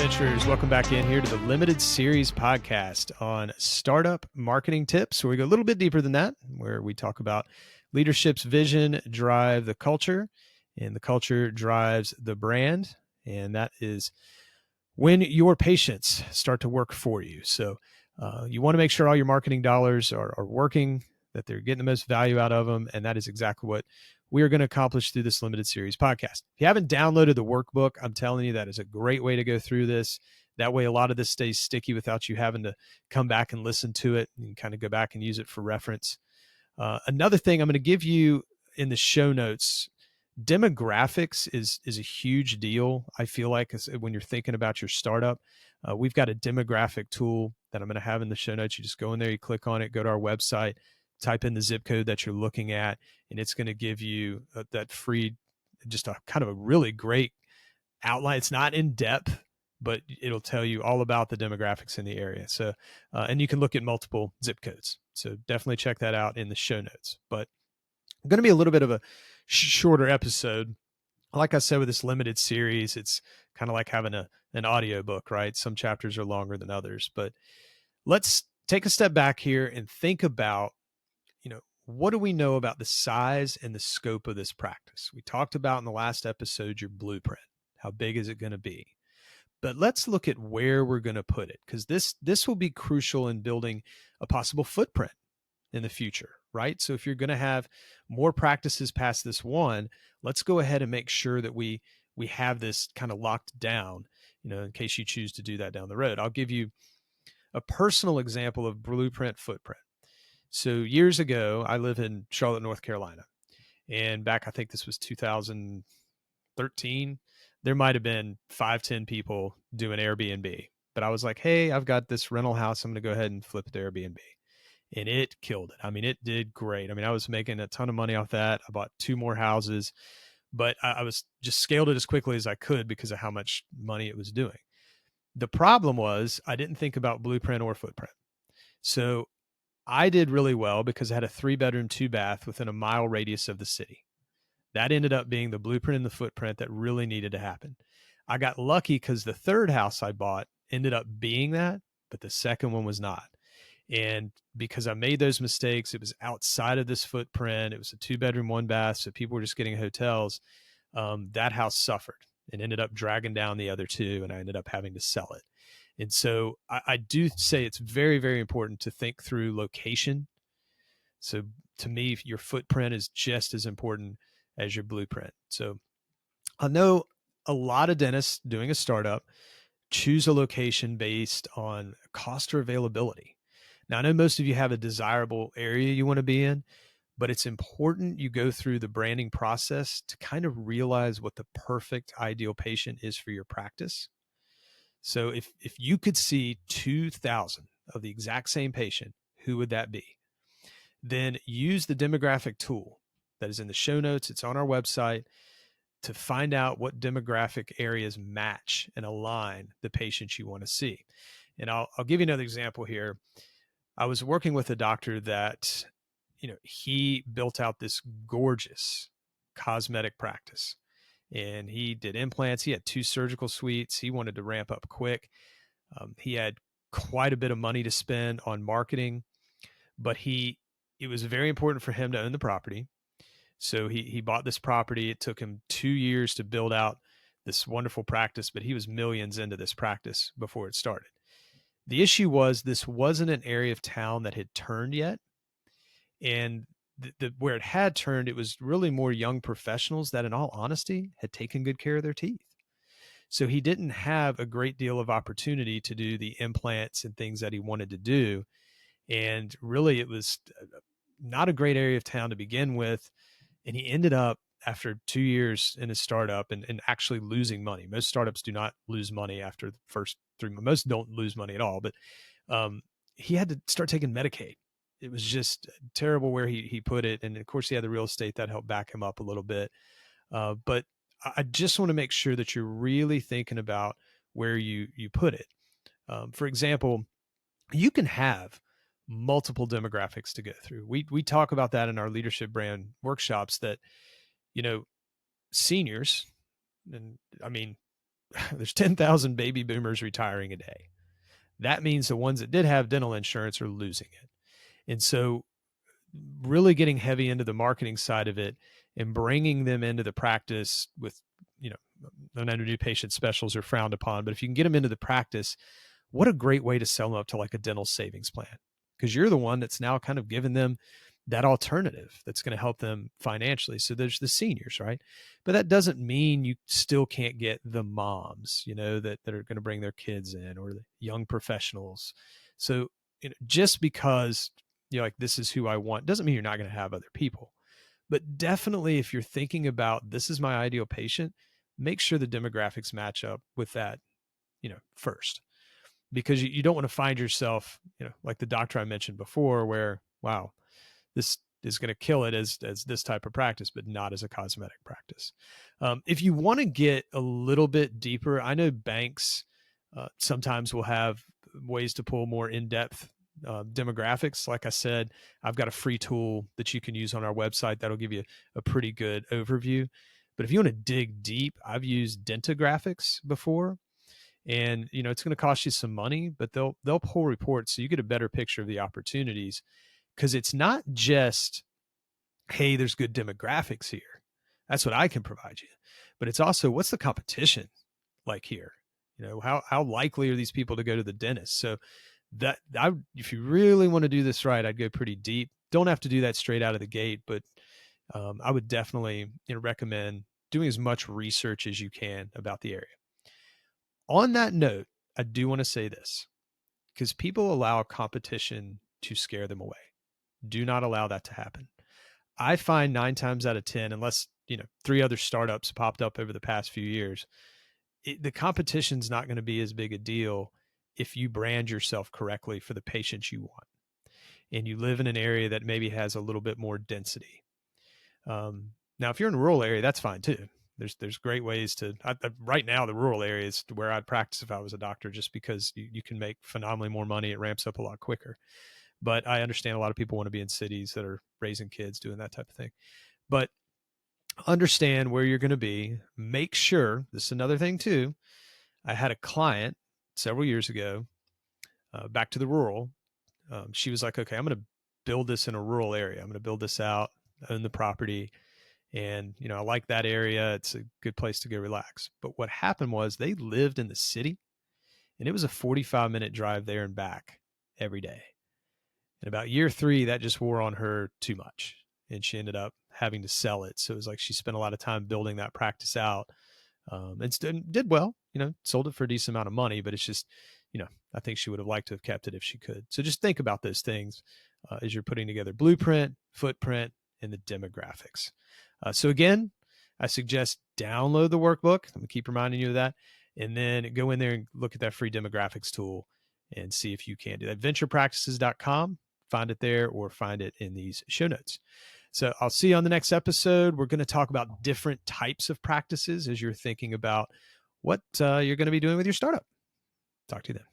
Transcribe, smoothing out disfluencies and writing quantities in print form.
adventurers, welcome back in here to the limited series podcast on startup marketing tips, where we go a little bit deeper than that, where we talk about leadership's vision drive the culture, and the culture drives the brand. And that is when your patients start to work for you. So you want to make sure all your marketing dollars are working, that they're getting the most value out of them. And that is exactly what we are going to accomplish through this limited series podcast. If you haven't downloaded the workbook, I'm telling you, that is a great way to go through this. That way, a lot of this stays sticky without you having to come back and listen to it and kind of go back and use it for reference. Another thing I'm going to give you in the show notes, demographics is a huge deal. I feel like when you're thinking about your startup, we've got a demographic tool that I'm going to have in the show notes. You just go in there, you click on it, go to our website, type in the zip code that you're looking at, and it's going to give you that free, just a kind of a really great outline. It's not in depth, but it'll tell you all about the demographics in the area. So, and you can look at multiple zip codes. So definitely check that out in the show notes. But going to be a little bit of a shorter episode. Like I said, with this limited series, it's kind of like having an audio book, right? Some chapters are longer than others, but let's take a step back here and think about, what do we know about the size and the scope of this practice? We talked about in the last episode, your blueprint. How big is it going to be? But let's look at where we're going to put it, because this will be crucial in building a possible footprint in the future, right? So if you're going to have more practices past this one, let's go ahead and make sure that we have this kind of locked down, in case you choose to do that down the road. I'll give you a personal example of blueprint footprint. So years ago, I live in Charlotte, North Carolina, and back, I think this was 2013, there might have been 5-10 people doing Airbnb, but I was like, hey, I've got this rental house. I'm going to go ahead and flip it to Airbnb. And it killed it. I mean, it did great. I mean, I was making a ton of money off that. I bought 2 more houses, but I was just scaled it as quickly as I could because of how much money it was doing. The problem was I didn't think about blueprint or footprint. So I did really well because I had a 3-bedroom, 2-bath within a mile radius of the city. That ended up being the blueprint and the footprint that really needed to happen. I got lucky because the 3rd house I bought ended up being that, but the second one was not. And because I made those mistakes, it was outside of this footprint. It was a 2-bedroom, 1-bath. So people were just getting hotels. That house suffered and ended up dragging down the other 2. And I ended up having to sell it. And so I do say it's very, very important to think through location. So to me, your footprint is just as important as your blueprint. So I know a lot of dentists doing a startup choose a location based on cost or availability. Now, I know most of you have a desirable area you want to be in, but it's important you go through the branding process to kind of realize what the perfect ideal patient is for your practice. So if you could see 2,000 of the exact same patient, who would that be? Then use the demographic tool that is in the show notes. It's on our website to find out what demographic areas match and align the patients you want to see. And I'll give you another example here. I was working with a doctor that, he built out this gorgeous cosmetic practice. And he did implants. He had 2 surgical suites. He wanted to ramp up quick. He had quite a bit of money to spend on marketing, but it was very important for him to own the property. So he bought this property. It took him 2 years to build out this wonderful practice, but he was millions into this practice before it started. The issue was this wasn't an area of town that had turned yet. And where it had turned, it was really more young professionals that, in all honesty, had taken good care of their teeth. So he didn't have a great deal of opportunity to do the implants and things that he wanted to do. And really, it was not a great area of town to begin with. And he ended up, after 2 years in his startup, and actually losing money. Most startups do not lose money after the first 3 months. Most don't lose money at all. But he had to start taking Medicaid. It was just terrible where he put it. And of course, he had the real estate that helped back him up a little bit. But I just want to make sure that you're really thinking about where you put it. For example, you can have multiple demographics to go through. We talk about that in our leadership brand workshops that, seniors, and I mean, there's 10,000 baby boomers retiring a day. That means the ones that did have dental insurance are losing it. And so really getting heavy into the marketing side of it and bringing them into the practice with, you know, I know new patient specials are frowned upon, but if you can get them into the practice, what a great way to sell them up to like a dental savings plan, because you're the one that's now kind of giving them that alternative that's going to help them financially. So there's the seniors, right? But that doesn't mean you still can't get the moms, you know, that are going to bring their kids in, or the young professionals. So, you know, just because you're like, this is who I want, doesn't mean you're not going to have other people. But definitely, if you're thinking about this is my ideal patient, make sure the demographics match up with that, you know, first, because you don't want to find yourself, you know, like the doctor I mentioned before, where, wow, this is going to kill it as this type of practice, but not as a cosmetic practice. If you want to get a little bit deeper, I know banks sometimes will have ways to pull more in-depth demographics. Like I said, I've got a free tool that you can use on our website that'll give you a pretty good overview. But if you want to dig deep, I've used Dentographics before, and you know it's going to cost you some money, but they'll pull reports so you get a better picture of the opportunities, because it's not just, hey, there's good demographics here, that's what I can provide you, but it's also, what's the competition like here, you know, how likely are these people to go to the dentist. So that if you really want to do this right, I'd go pretty deep. Don't have to do that straight out of the gate, but I would definitely, you know, recommend doing as much research as you can about the area. On that note, I do want to say this, because people allow competition to scare them away. Do not allow that to happen. I find 9 times out of 10, unless, you know, 3 other startups popped up over the past few years, the competition's not going to be as big a deal if you brand yourself correctly for the patients you want, and you live in an area that maybe has a little bit more density. Now, if you're in a rural area, that's fine too. There's great ways to, right now, the rural area is where I'd practice if I was a doctor, just because you can make phenomenally more money. It ramps up a lot quicker. But I understand a lot of people want to be in cities that are raising kids, doing that type of thing. But understand where you're going to be. Make sure, this is another thing too. I had a client several years ago, back to the rural. She was like, okay, I'm going to build this in a rural area. I'm going to build this out, own the property. And, you know, I like that area. It's a good place to go relax. But what happened was they lived in the city, and it was a 45-minute drive there and back every day. And about year 3, that just wore on her too much, and she ended up having to sell it. So it was like she spent a lot of time building that practice out, and did well, you know, sold it for a decent amount of money, but it's just, you know, I think she would have liked to have kept it if she could. So just think about those things as you're putting together blueprint, footprint, and the demographics. So again, I suggest download the workbook. I'm gonna keep reminding you of that, and then go in there and look at that free demographics tool and see if you can do that. Venturepractices.com, find it there, or find it in these show notes. So I'll see you on the next episode. We're going to talk about different types of practices as you're thinking about what you're going to be doing with your startup. Talk to you then.